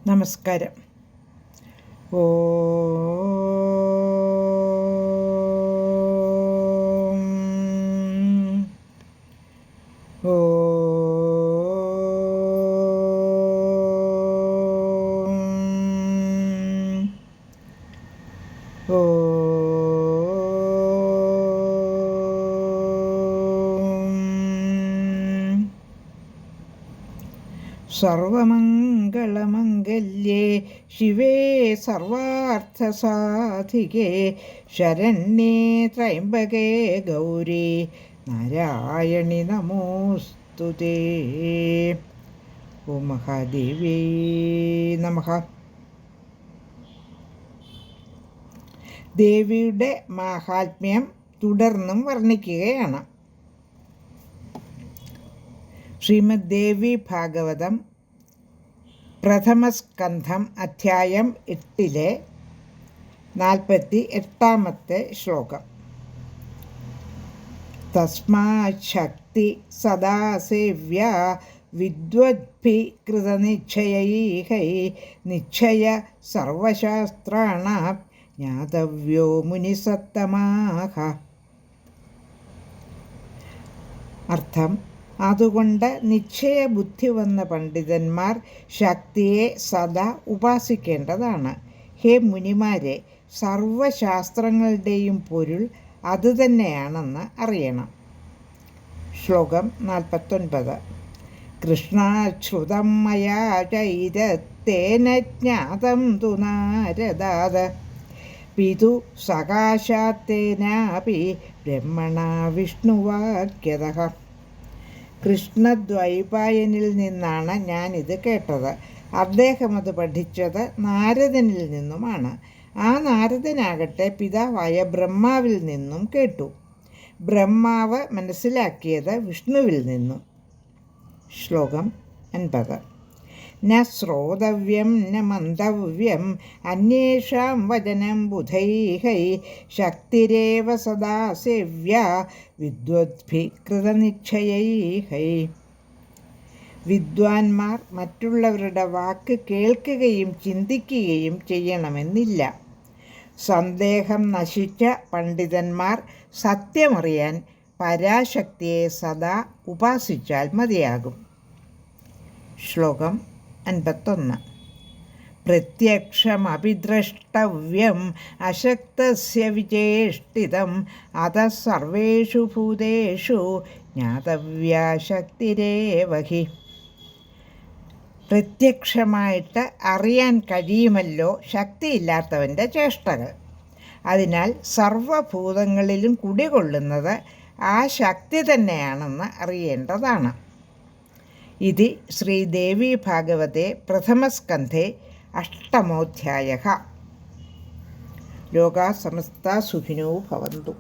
നമസ്കാരം. സർവമംഗളമംഗല്യേ ശിവേ സർവാർത്ഥസാധികേ ശരണ്യേ ത്രയംബകേ ഗൗരി നാരായണി നമോസ്തുതേ. ഓം മഹാദേവേ നമഃ. ദേവിയുടെ മാഹാത്മ്യം തുടർന്നും വർണ്ണിക്കുകയാണ്. ശ്രീമദ് ദേവി ഭാഗവതം പ്രഥമസ്കന്ധം അധ്യായം 8 48 ശ്ലോകം. തസ്മാത് ശക്തി സദാ സേവ്യ വിദ്വദ്ഭി കൃതനിശ്ചയൈഹൈ നിശ്ചയ സർവശാസ്ത്രാണാം ജ്ഞാതവ്യോ മുനിസത്തമാഹ. അർത്ഥം: അതുകൊണ്ട് നിശ്ചയബുദ്ധി വന്ന പണ്ഡിതന്മാർ ശക്തിയെ സദാ ഉപാസിക്കേണ്ടതാണ്. ഹേ മുനിമാരെ, സർവശാസ്ത്രങ്ങളുടെയും പൊരുൾ അതുതന്നെയാണെന്ന് അറിയണം. ശ്ലോകം 49. കൃഷ്ണാശ്രുതം മയാ ചൈതത്തേന ജ്ഞാതം തു നാരദാത് പിതു സകാശാത്തേനാപി ബ്രഹ്മണാ വിഷ്ണുവാക്യതഃ. കൃഷ്ണദ്വൈപായനിൽ നിന്നാണ് ഞാനിത് കേട്ടത്. അദ്ദേഹം അത് പഠിച്ചത് നാരദനിൽ നിന്നുമാണ്. ആ നാരദനാകട്ടെ പിതാവായ ബ്രഹ്മാവിൽ നിന്നും കേട്ടു. ബ്രഹ്മാവ് മനസ്സിലാക്കിയത് വിഷ്ണുവിൽ നിന്നും. ശ്ലോകം 50. ന ശ്രോതവ്യം ന മന്തവ്യം അന്യേഷാം വചനം ബുധൈഹൈ ശക്തിരേവ സദാ സേവ്യ വിദ്വദ്ഭി കൃതനിശ്ചയൈഹൈ. വിദ്വാൻമാർ മറ്റുള്ളവരുടെ വാക്ക് കേൾക്കുകയും ചിന്തിക്കുകയും ചെയ്യണമെന്നില്ല. സന്ദേഹം നശിച്ച പണ്ഡിതന്മാർ സത്യമറിയാൻ പരാശക്തിയെ സദാ ഉപാസിച്ചാൽ മതിയാകും. ശ്ലോകം 51. പ്രത്യക്ഷമഭിദ്രഷ്ടവ്യം അശക്തസ്യ വിചേഷ്ടിതം അതഃ സർവേഷു ഭൂതേഷു ജ്ഞാതവ്യാ ശക്തിരേവ ഹി. പ്രത്യക്ഷമായിട്ട് അറിയാൻ കഴിയുമല്ലോ ശക്തിയില്ലാത്തവൻ്റെ ചേഷ്ടകൾ. അതിനാൽ സർവഭൂതങ്ങളിലും കുടികൊള്ളുന്നത് ആ ശക്തി തന്നെയാണെന്ന് അറിയേണ്ടതാണ്. ഇതി ശ്രീദേവി ഭാഗവതേ പ്രഥമസ്കന്ധേ 8ാധ്യായഃ. ലോകാ സമസ്താ സുഖിനോ ഭവന്തു.